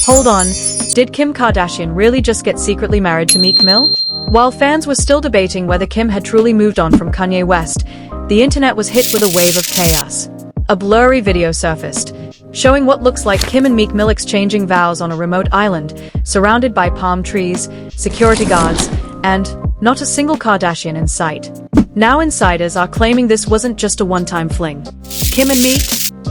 Hold on, did Kim Kardashian really just get secretly married to Meek Mill? While fans were still debating whether Kim had truly moved on from Kanye West, the internet was hit with a wave of chaos. A blurry video surfaced, showing what looks like Kim and Meek Mill exchanging vows on a remote island, surrounded by palm trees, security guards, and not a single Kardashian in sight. Now insiders are claiming this wasn't just a one-time fling. Kim and Meek?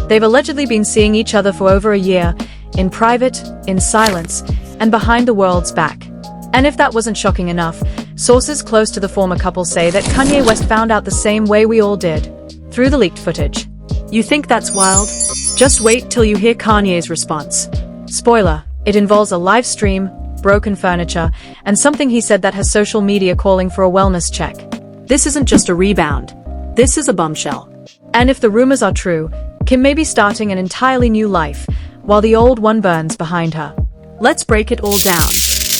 They've allegedly been seeing each other for over a year, in private, in silence, and behind the world's back. And if that wasn't shocking enough, sources close to the former couple say that Kanye West found out the same way we all did, through the leaked footage. You think that's wild? Just wait till you hear Kanye's response. Spoiler, it involves a live stream, broken furniture, and something he said that has social media calling for a wellness check. This isn't just a rebound. This is a bombshell. And if the rumors are true, Kim may be starting an entirely new life, while the old one burns behind her. Let's break it all down.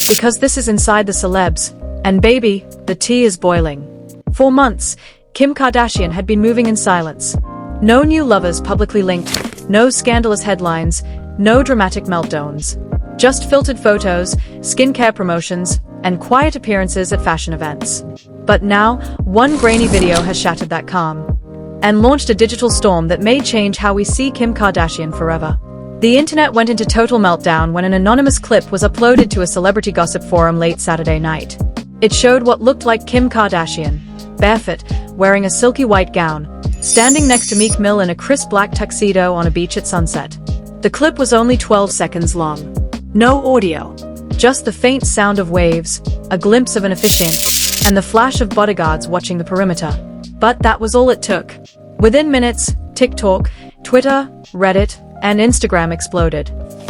Because this is Inside the Celebs, and baby, the tea is boiling. For months, Kim Kardashian had been moving in silence. No new lovers publicly linked, no scandalous headlines, no dramatic meltdowns. Just filtered photos, skincare promotions, and quiet appearances at fashion events. But now, one grainy video has shattered that calm, and launched a digital storm that may change how we see Kim Kardashian forever. The internet went into total meltdown when an anonymous clip was uploaded to a celebrity gossip forum late Saturday night. It showed what looked like Kim Kardashian, barefoot, wearing a silky white gown, standing next to Meek Mill in a crisp black tuxedo on a beach at sunset. The clip was only 12 seconds long. No audio. Just the faint sound of waves, a glimpse of an officiant, and the flash of bodyguards watching the perimeter. But that was all it took. Within minutes, TikTok, Twitter, Reddit, and Instagram exploded.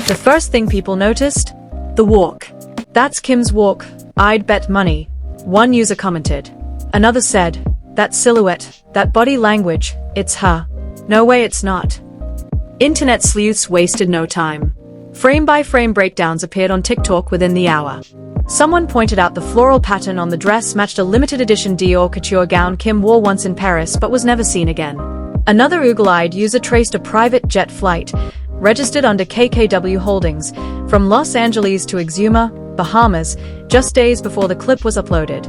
The first thing people noticed? The walk. That's Kim's walk, I'd bet money. One user commented. Another said, that silhouette, that body language, it's her. No way it's not. Internet sleuths wasted no time. Frame-by-frame breakdowns appeared on TikTok within the hour. Someone pointed out the floral pattern on the dress matched a limited edition Dior couture gown Kim wore once in Paris but was never seen again. Another eagle-eyed user traced a private jet flight, registered under KKW Holdings, from Los Angeles to Exuma, Bahamas, just days before the clip was uploaded.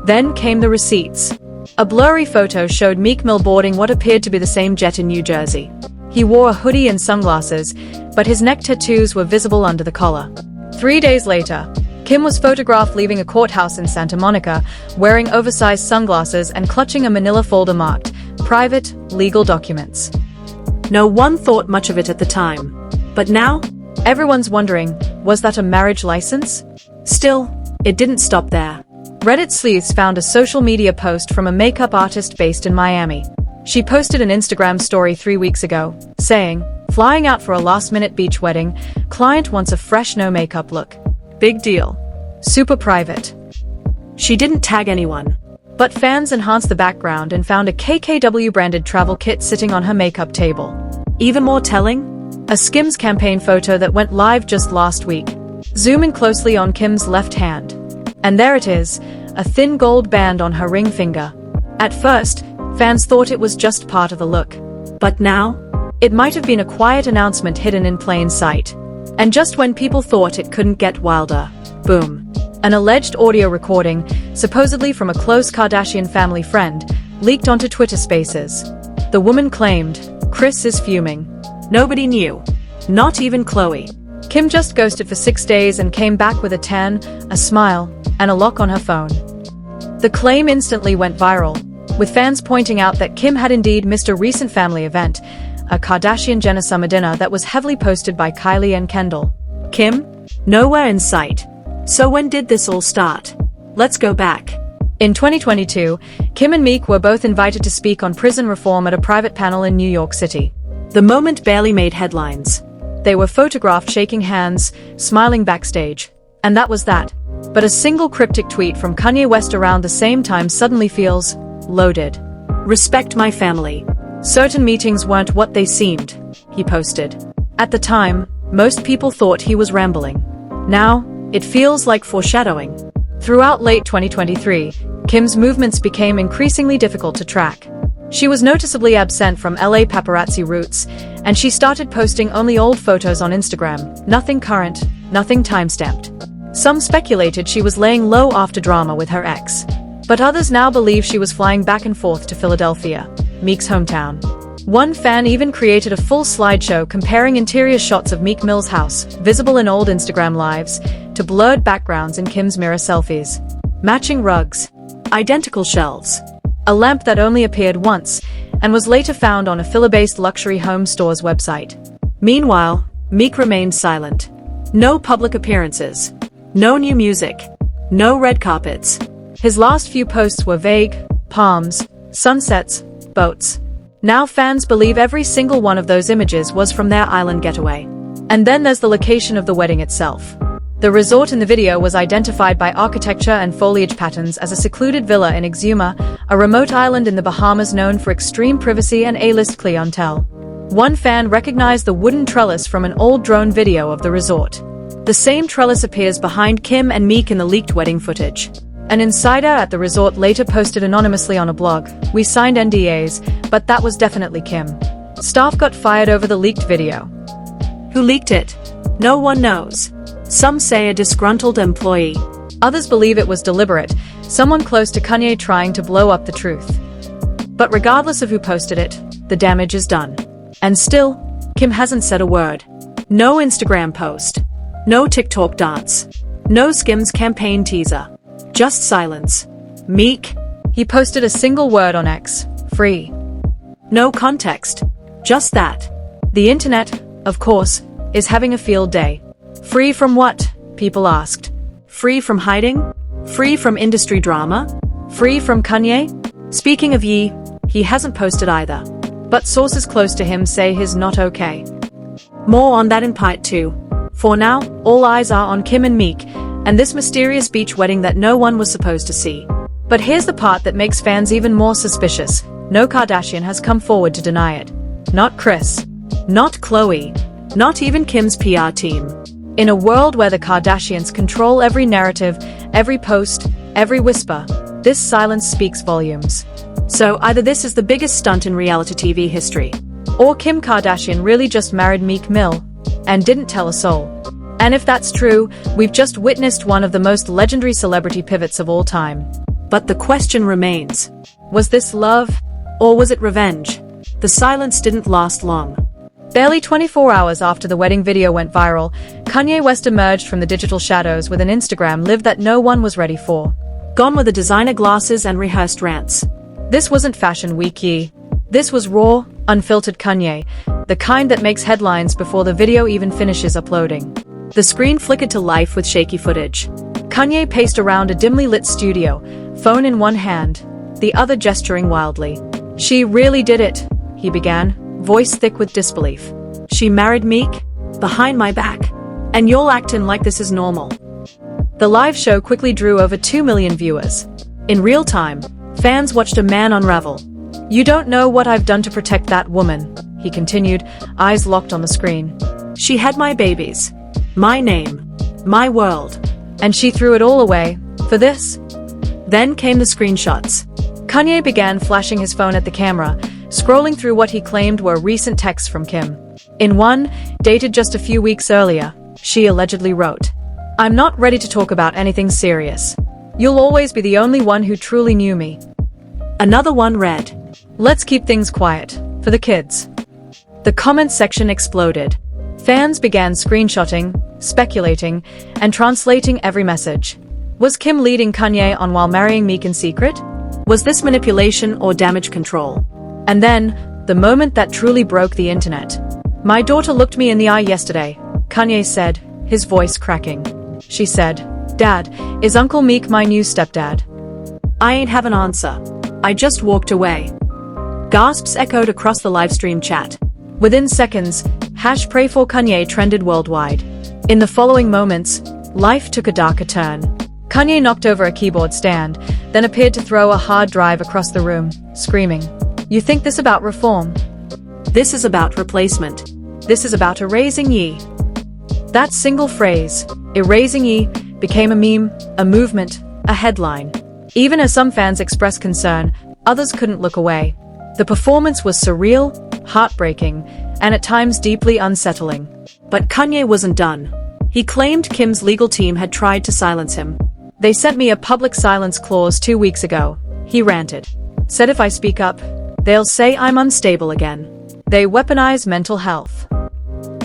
Then came the receipts. A blurry photo showed Meek Mill boarding what appeared to be the same jet in New Jersey. He wore a hoodie and sunglasses, but his neck tattoos were visible under the collar. 3 days later, Kim was photographed leaving a courthouse in Santa Monica, wearing oversized sunglasses and clutching a manila folder marked private, legal documents. No one thought much of it at the time. But now, everyone's wondering, was that a marriage license? Still, it didn't stop there. Reddit sleuths found a social media post from a makeup artist based in Miami. She posted an Instagram story 3 weeks ago, saying, flying out for a last-minute beach wedding, client wants a fresh no-makeup look. Big deal. Super private. She didn't tag anyone. But fans enhanced the background and found a KKW-branded travel kit sitting on her makeup table. Even more telling? A Skims campaign photo that went live just last week. Zoom in closely on Kim's left hand. And there it is, a thin gold band on her ring finger. At first, fans thought it was just part of the look. But now, it might have been a quiet announcement hidden in plain sight. And just when people thought it couldn't get wilder, boom. An alleged audio recording, supposedly from a close Kardashian family friend, leaked onto Twitter Spaces. The woman claimed, Kris is fuming. Nobody knew. Not even Khloe. Kim just ghosted for 6 days and came back with a tan, a smile, and a lock on her phone. The claim instantly went viral, with fans pointing out that Kim had indeed missed a recent family event, a Kardashian-Jenner summer dinner that was heavily posted by Kylie and Kendall. Kim? Nowhere in sight. So when did this all start? Let's go back. In 2022, Kim and Meek were both invited to speak on prison reform at a private panel in New York City. The moment barely made headlines. They were photographed shaking hands, smiling backstage. And that was that. But a single cryptic tweet from Kanye West around the same time suddenly feels loaded. Respect my family. Certain meetings weren't what they seemed, he posted. At the time, most people thought he was rambling. Now, it feels like foreshadowing. Throughout late 2023, Kim's movements became increasingly difficult to track. She was noticeably absent from LA paparazzi routes, and she started posting only old photos on Instagram, nothing current, nothing timestamped. Some speculated she was laying low after drama with her ex. But others now believe she was flying back and forth to Philadelphia, Meek's hometown. One fan even created a full slideshow comparing interior shots of Meek Mill's house, visible in old Instagram lives, to blurred backgrounds in Kim's mirror selfies. Matching rugs. Identical shelves. A lamp that only appeared once, and was later found on a Philly-based luxury home store's website. Meanwhile, Meek remained silent. No public appearances. No new music. No red carpets. His last few posts were vague: palms, sunsets, boats. Now fans believe every single one of those images was from their island getaway. And then there's the location of the wedding itself. The resort in the video was identified by architecture and foliage patterns as a secluded villa in Exuma, a remote island in the Bahamas known for extreme privacy and A-list clientele. One fan recognized the wooden trellis from an old drone video of the resort. The same trellis appears behind Kim and Meek in the leaked wedding footage. An insider at the resort later posted anonymously on a blog, "We signed NDAs, but that was definitely Kim." Staff got fired over the leaked video. Who leaked it? No one knows. Some say a disgruntled employee. Others believe it was deliberate, someone close to Kanye trying to blow up the truth. But regardless of who posted it, the damage is done. And still, Kim hasn't said a word. No Instagram post. No TikTok dance. No Skims campaign teaser. Just silence. Meek? He posted a single word on X. Free. No context. Just that. The internet, of course, is having a field day. Free from what? People asked. Free from hiding? Free from industry drama? Free from Kanye? Speaking of Ye, he hasn't posted either. But sources close to him say he's not okay. More on that in part 2. For now, all eyes are on Kim and Meek, and this mysterious beach wedding that no one was supposed to see. But here's the part that makes fans even more suspicious. No Kardashian has come forward to deny it. Not Kris. Not Khloe. Not even Kim's PR team. In a world where the Kardashians control every narrative, every post, every whisper, this silence speaks volumes. So either this is the biggest stunt in reality TV history, or Kim Kardashian really just married Meek Mill and didn't tell a soul. And if that's true, we've just witnessed one of the most legendary celebrity pivots of all time. But the question remains, was this love, or was it revenge? The silence didn't last long. Barely 24 hours after the wedding video went viral, Kanye West emerged from the digital shadows with an Instagram live that no one was ready for. Gone were the designer glasses and rehearsed rants. This wasn't Fashion Week Ye. This was raw, unfiltered Kanye, the kind that makes headlines before the video even finishes uploading. The screen flickered to life with shaky footage. Kanye paced around a dimly lit studio, phone in one hand, the other gesturing wildly. "She really did it," he began, voice thick with disbelief. "She married Meek? Behind my back? And you're acting like this is normal." The live show quickly drew over 2 million viewers. In real time, fans watched a man unravel. "You don't know what I've done to protect that woman," he continued, eyes locked on the screen. "She had my babies. My name. My world. And she threw it all away. For this?" Then came the screenshots. Kanye began flashing his phone at the camera, scrolling through what he claimed were recent texts from Kim. In one, dated just a few weeks earlier, she allegedly wrote, "I'm not ready to talk about anything serious. You'll always be the only one who truly knew me." Another one read, "Let's keep things quiet, for the kids." The comments section exploded. Fans began screenshotting, speculating, and translating every message. Was Kim leading Kanye on while marrying Meek in secret? Was this manipulation or damage control? And then, the moment that truly broke the internet. "My daughter looked me in the eye yesterday," Kanye said, his voice cracking. She said, "Dad, is Uncle Meek my new stepdad?" "I ain't have an answer. I just walked away." Gasps echoed across the livestream chat. Within seconds, #PrayForKanye trended worldwide. In the following moments, life took a darker turn. Kanye knocked over a keyboard stand, then appeared to throw a hard drive across the room, screaming, "You think this about reform? This is about replacement. This is about erasing Ye." That single phrase, erasing Ye, became a meme, a movement, a headline. Even as some fans expressed concern, others couldn't look away. The performance was surreal, heartbreaking, and at times deeply unsettling. But Kanye wasn't done. He claimed Kim's legal team had tried to silence him. "They sent me a public silence clause 2 weeks ago," he ranted. "Said if I speak up, they'll say I'm unstable again. They weaponize mental health."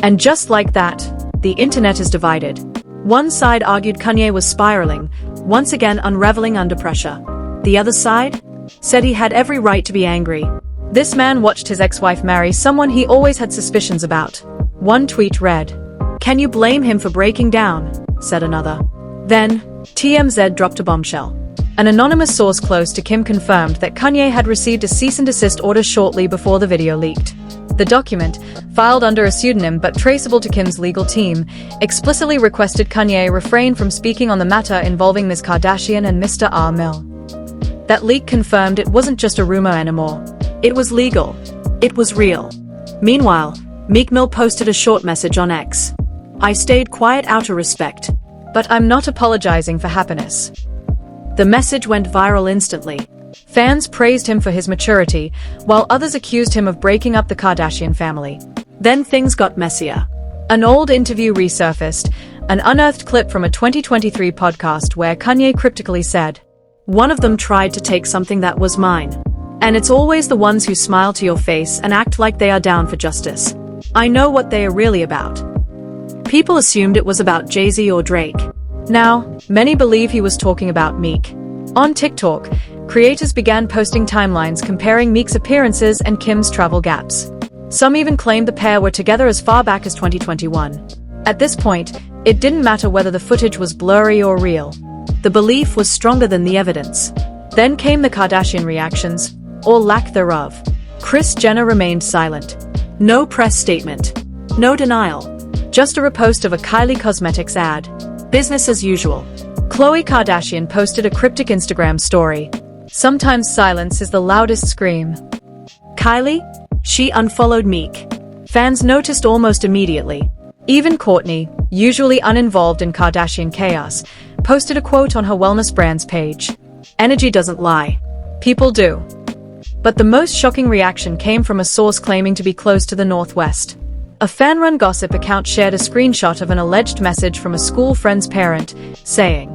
And just like that, the internet is divided. One side argued Kanye was spiraling, once again unraveling under pressure. The other side said he had every right to be angry. This man watched his ex-wife marry someone he always had suspicions about. One tweet read, "Can you blame him for breaking down?" said another. Then, TMZ dropped a bombshell. An anonymous source close to Kim confirmed that Kanye had received a cease and desist order shortly before the video leaked. The document, filed under a pseudonym but traceable to Kim's legal team, explicitly requested Kanye refrain from speaking on the matter involving Ms. Kardashian and Mr. R. Mill. That leak confirmed it wasn't just a rumor anymore. It was legal. It was real. Meanwhile, Meek Mill posted a short message on X. "I stayed quiet out of respect, but I'm not apologizing for happiness." The message went viral instantly. Fans praised him for his maturity, while others accused him of breaking up the Kardashian family. Then things got messier. An old interview resurfaced, an unearthed clip from a 2023 podcast where Kanye cryptically said, "One of them tried to take something that was mine. And it's always the ones who smile to your face and act like they are down for justice. I know what they are really about." People assumed it was about Jay-Z or Drake. Now, many believe he was talking about Meek. On TikTok, creators began posting timelines comparing Meek's appearances and Kim's travel gaps. Some even claimed the pair were together as far back as 2021. At this point, it didn't matter whether the footage was blurry or real. The belief was stronger than the evidence. Then came the Kardashian reactions, or lack thereof. Kris Jenner remained silent. No press statement. No denial. Just a repost of a Kylie Cosmetics ad. Business as usual. Khloe Kardashian posted a cryptic Instagram story. "Sometimes silence is the loudest scream." Kylie? She unfollowed Meek. Fans noticed almost immediately. Even Kourtney, usually uninvolved in Kardashian chaos, posted a quote on her wellness brand's page. "Energy doesn't lie. People do." But the most shocking reaction came from a source claiming to be close to the Northwest. A fan-run gossip account shared a screenshot of an alleged message from a school friend's parent, saying,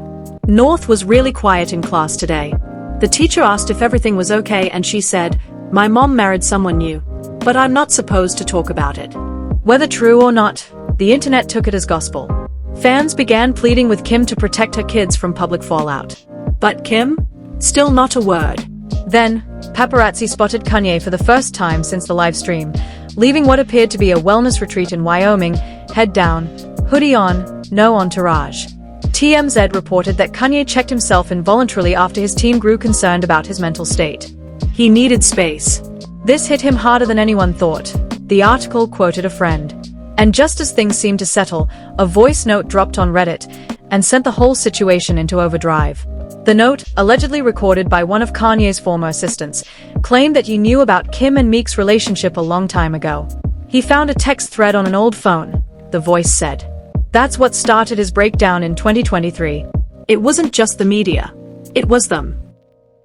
"North was really quiet in class today. The teacher asked if everything was okay and she said, 'My mom married someone new, but I'm not supposed to talk about it.'" Whether true or not, the internet took it as gospel. Fans began pleading with Kim to protect her kids from public fallout. But Kim? Still not a word. Then, paparazzi spotted Kanye for the first time since the live stream, leaving what appeared to be a wellness retreat in Wyoming, head down, hoodie on, no entourage. TMZ reported that Kanye checked himself involuntarily after his team grew concerned about his mental state. He needed space. This hit him harder than anyone thought. The article quoted a friend. And just as things seemed to settle, a voice note dropped on Reddit and sent the whole situation into overdrive. The note, allegedly recorded by one of Kanye's former assistants, claimed that he knew about Kim and Meek's relationship a long time ago. He found a text thread on an old phone, the voice said. That's what started his breakdown in 2023. It wasn't just the media. It was them.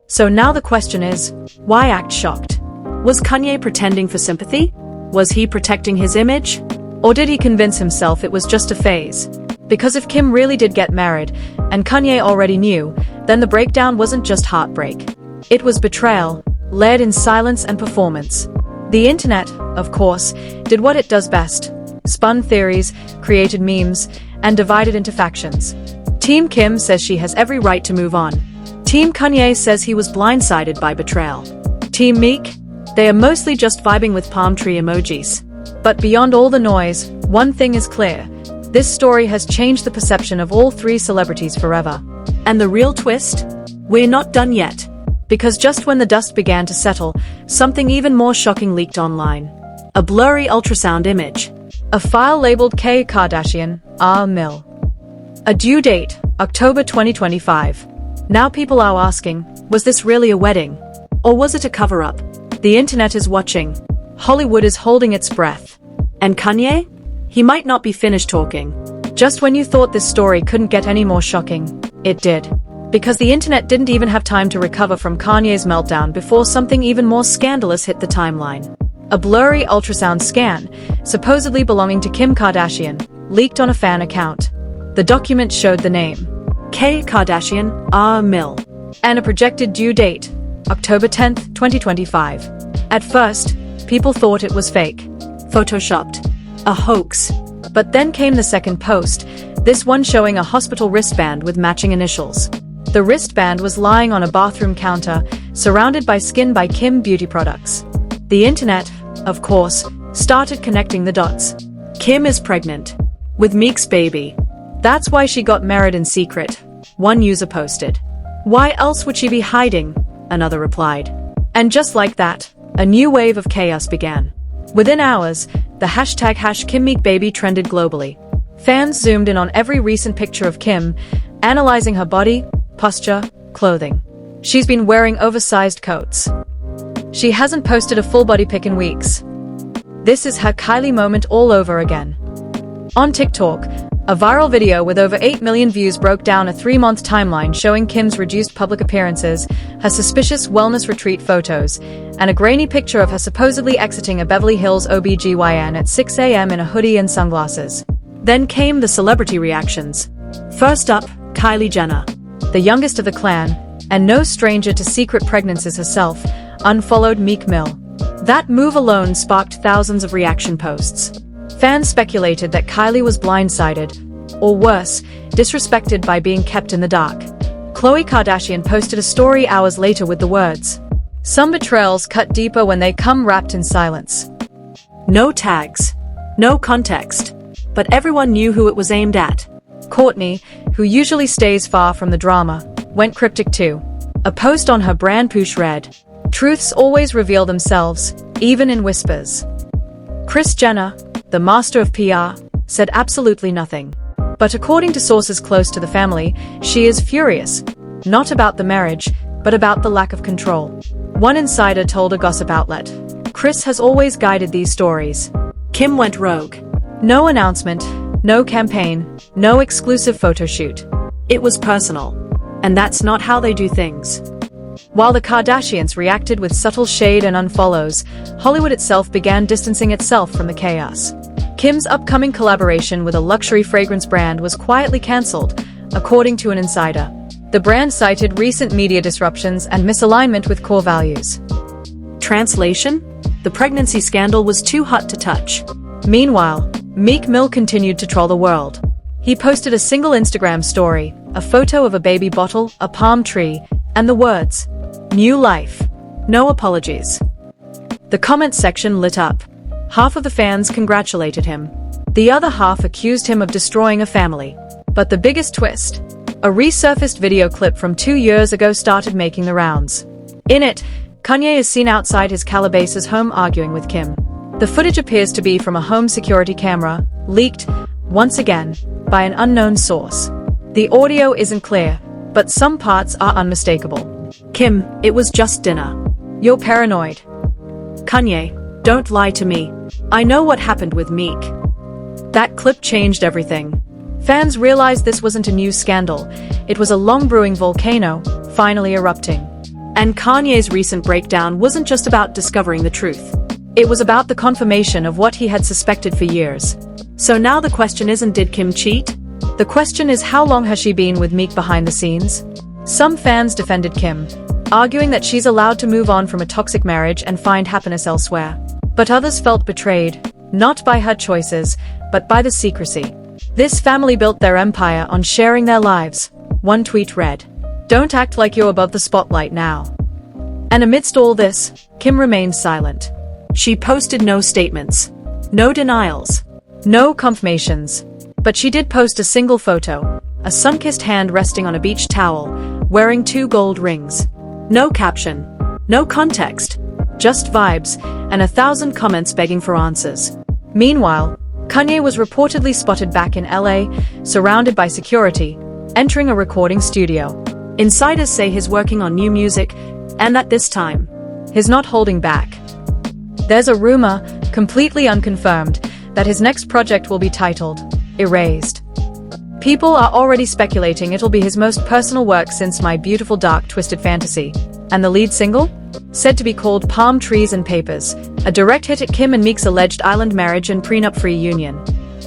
So now the question is, why act shocked? Was Kanye pretending for sympathy? Was he protecting his image? Or did he convince himself it was just a phase? Because if Kim really did get married, and Kanye already knew, then the breakdown wasn't just heartbreak. It was betrayal, led in silence and performance. The internet, of course, did what it does best. Spun theories, created memes, and divided into factions. Team Kim says she has every right to move on. Team Kanye says he was blindsided by betrayal. Team Meek? They are mostly just vibing with palm tree emojis. But beyond all the noise, one thing is clear. This story has changed the perception of all three celebrities forever. And the real twist? We're not done yet. Because just when the dust began to settle, something even more shocking leaked online. A blurry ultrasound image. A file labeled K. Kardashian, R. Mill. A due date, October 2025. Now people are asking, was this really a wedding? Or was it a cover-up? The internet is watching. Hollywood is holding its breath. And Kanye? He might not be finished talking. Just when you thought this story couldn't get any more shocking, it did. Because the internet didn't even have time to recover from Kanye's meltdown before something even more scandalous hit the timeline. A blurry ultrasound scan, supposedly belonging to Kim Kardashian, leaked on a fan account. The document showed the name, K. Kardashian Mill, and a projected due date, October 10, 2025. At first, people thought it was fake, photoshopped, a hoax. But then came the second post, this one showing a hospital wristband with matching initials. The wristband was lying on a bathroom counter, surrounded by Skin by Kim beauty products. The internet, of course, started connecting the dots. Kim is pregnant with Meek's baby. That's why she got married in secret, one user posted. Why else would she be hiding? Another replied. And just like that, a new wave of chaos began. Within hours, the hashtag #KimMeekBaby trended globally. Fans zoomed in on every recent picture of Kim, analyzing her body, posture, clothing. She's been wearing oversized coats. She hasn't posted a full body pic in weeks. This is her Kylie moment all over again. On TikTok, a viral video with over 8 million views broke down a 3-month timeline showing Kim's reduced public appearances, her suspicious wellness retreat photos, and a grainy picture of her supposedly exiting a Beverly Hills OBGYN at 6 a.m. in a hoodie and sunglasses. Then came the celebrity reactions. First up, Kylie Jenner, the youngest of the clan, and no stranger to secret pregnancies herself, unfollowed Meek Mill. That move alone sparked thousands of reaction posts. Fans speculated that Kylie was blindsided, or worse, disrespected by being kept in the dark. Khloe Kardashian posted a story hours later with the words, "Some betrayals cut deeper when they come wrapped in silence." No tags, no context, but everyone knew who it was aimed at. Kourtney, who usually stays far from the drama, went cryptic too. A post on her brand push read, "Truths always reveal themselves, even in whispers." Kris Jenner, the master of PR, said absolutely nothing. But according to sources close to the family, she is furious, not about the marriage, but about the lack of control. One insider told a gossip outlet, "Kris has always guided these stories. Kim went rogue. No announcement, no campaign, no exclusive photo shoot. It was personal. And that's not how they do things." While the Kardashians reacted with subtle shade and unfollows, Hollywood itself began distancing itself from the chaos. Kim's upcoming collaboration with a luxury fragrance brand was quietly cancelled, according to an insider. The brand cited recent media disruptions and misalignment with core values. Translation? The pregnancy scandal was too hot to touch. Meanwhile, Meek Mill continued to troll the world. He posted a single Instagram story, a photo of a baby bottle, a palm tree, and the words, "New life. No apologies." The comment section lit up. Half of the fans congratulated him. The other half accused him of destroying a family. But the biggest twist, a resurfaced video clip from 2 years ago started making the rounds. In it, Kanye is seen outside his Calabasas home arguing with Kim. The footage appears to be from a home security camera, leaked, once again, by an unknown source. The audio isn't clear, but some parts are unmistakable. "Kim, it was just dinner. You're paranoid." "Kanye, don't lie to me. I know what happened with Meek." That clip changed everything. Fans realized this wasn't a new scandal. It was a long-brewing volcano, finally erupting. And Kanye's recent breakdown wasn't just about discovering the truth. It was about the confirmation of what he had suspected for years. So now the question isn't, did Kim cheat? The question is, how long has she been with Meek behind the scenes? Some fans defended Kim, arguing that she's allowed to move on from a toxic marriage and find happiness elsewhere. But others felt betrayed, not by her choices, but by the secrecy. This family built their empire on sharing their lives. One tweet read, "Don't act like you're above the spotlight now." And amidst all this, Kim remained silent. She posted no statements, no denials, no confirmations. But she did post a single photo, a sun-kissed hand resting on a beach towel, wearing 2 gold rings. No caption, no context, just vibes, and 1,000 comments begging for answers. Meanwhile, Kanye was reportedly spotted back in LA, surrounded by security, entering a recording studio. Insiders say he's working on new music, and that this time, he's not holding back. There's a rumor, completely unconfirmed, that his next project will be titled Erased. People are already speculating it'll be his most personal work since My Beautiful Dark Twisted Fantasy. And the lead single? Said to be called Palm Trees and Papers, a direct hit at Kim and Meek's alleged island marriage and prenup-free union.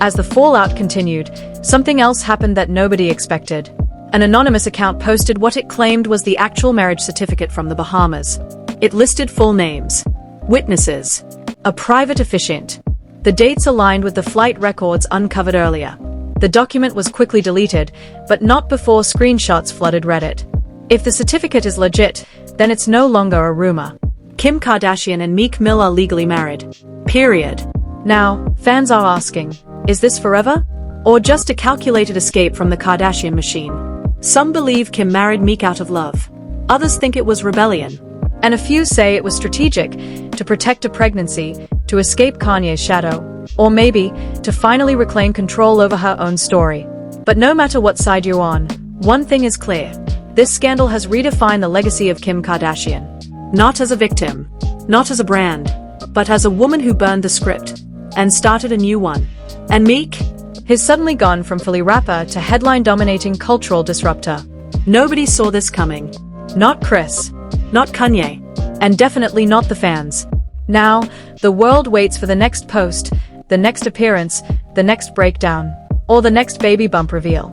As the fallout continued, something else happened that nobody expected. An anonymous account posted what it claimed was the actual marriage certificate from the Bahamas. It listed full names, witnesses, a private officiant. The dates aligned with the flight records uncovered earlier. The document was quickly deleted, but not before screenshots flooded Reddit. If the certificate is legit, then it's no longer a rumor. Kim Kardashian and Meek Mill are legally married. Period. Now, fans are asking, is this forever? Or just a calculated escape from the Kardashian machine? Some believe Kim married Meek out of love. Others think it was rebellion. And a few say it was strategic, to protect a pregnancy, to escape Kanye's shadow, or maybe, to finally reclaim control over her own story. But no matter what side you're on, one thing is clear. This scandal has redefined the legacy of Kim Kardashian. Not as a victim, not as a brand, but as a woman who burned the script and started a new one. And Meek? He's suddenly gone from fully rapper to headline-dominating cultural disruptor. Nobody saw this coming. Not Chris, not Kanye, and definitely not the fans. Now, the world waits for the next post, the next appearance, the next breakdown, or the next baby bump reveal.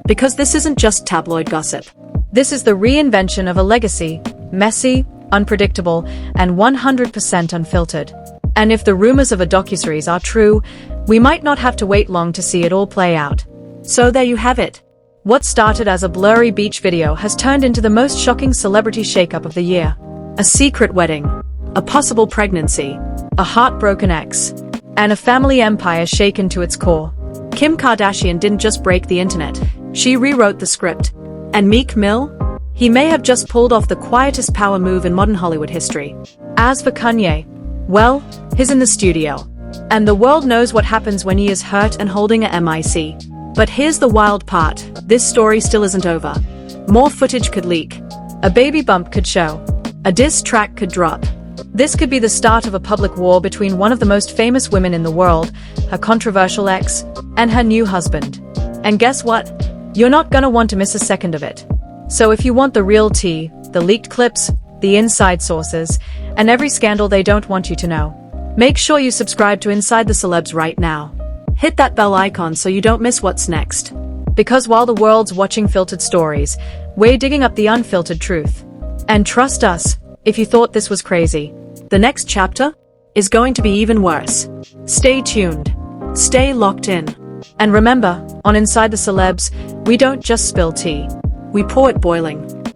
Because this isn't just tabloid gossip. This is the reinvention of a legacy, messy, unpredictable, and 100% unfiltered. And if the rumors of a docuseries are true, we might not have to wait long to see it all play out. So there you have it. What started as a blurry beach video has turned into the most shocking celebrity shakeup of the year. A secret wedding, a possible pregnancy, a heartbroken ex, and a family empire shaken to its core. Kim Kardashian didn't just break the internet, she rewrote the script. And Meek Mill? He may have just pulled off the quietest power move in modern Hollywood history. As for Kanye, well, he's in the studio. And the world knows what happens when he is hurt and holding a mic. But here's the wild part, this story still isn't over. More footage could leak. A baby bump could show. A diss track could drop. This could be the start of a public war between one of the most famous women in the world, her controversial ex, and her new husband. And guess what? You're not gonna want to miss a second of it. So if you want the real tea, the leaked clips, the inside sources, and every scandal they don't want you to know, make sure you subscribe to Inside the Celebs right now. Hit that bell icon so you don't miss what's next. Because while the world's watching filtered stories, we're digging up the unfiltered truth. And trust us, if you thought this was crazy, the next chapter is going to be even worse. Stay tuned. Stay locked in. And remember, on Inside the Celebs, we don't just spill tea. We pour it boiling.